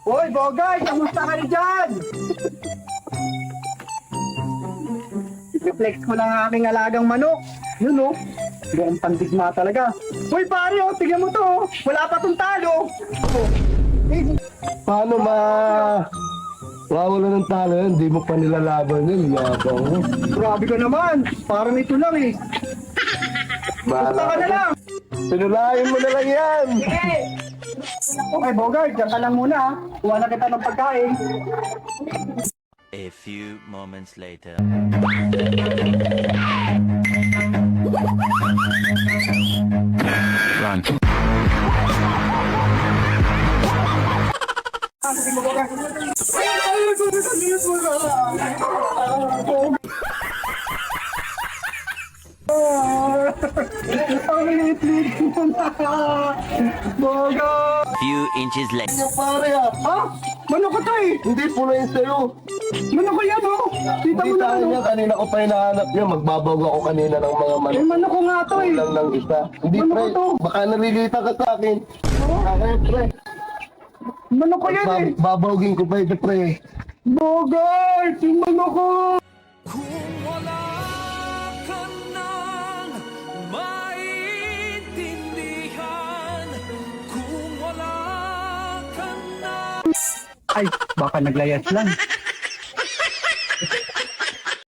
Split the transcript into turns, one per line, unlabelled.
Hoy, Bogay! Kamusta ka na dyan? I-flex ko lang ang aking alagang manok. Yun oh. Mukhang pandigma talaga. Hoy pare oh, tignan mo to oh. Wala pa tong talo. Oh.
Paano wawala ng talo yan? Hindi mo pa nilalaban yun. Yabang mo.
Grabe ka naman. Parang ito lang eh. Basta ka na lang.
Pinulahin mo na lang yan.
Okay, Bogart, dyan ka lang muna ha. Kuha na kita ng pagkain.
A few moments later. Run.
Ang liit-liit mo na. Bogart!
Few inches later.
Yung pare ah.
Ha? Manok ka to eh.
Hindi pula yung sa'yo.
Manok ko yan oh. Kita mo
Hindi
na
tayo
ano.
niya. Kanina ko pa hinahanap niya. Magbabago ako kanina ng mga
Eh,
manok.
manok ko nga to eh.
Lang ng isa. Hindi
Ano
pre.
ba to?
Baka nalilita ka sa akin. Okay pre.
Manok ko yan eh.
Babawgin ko pa ito pre.
Bogart! Yung manok ko!
Kung wala ka nang maintindihan, kung wala ka nang
Ay, baka naglayas lang.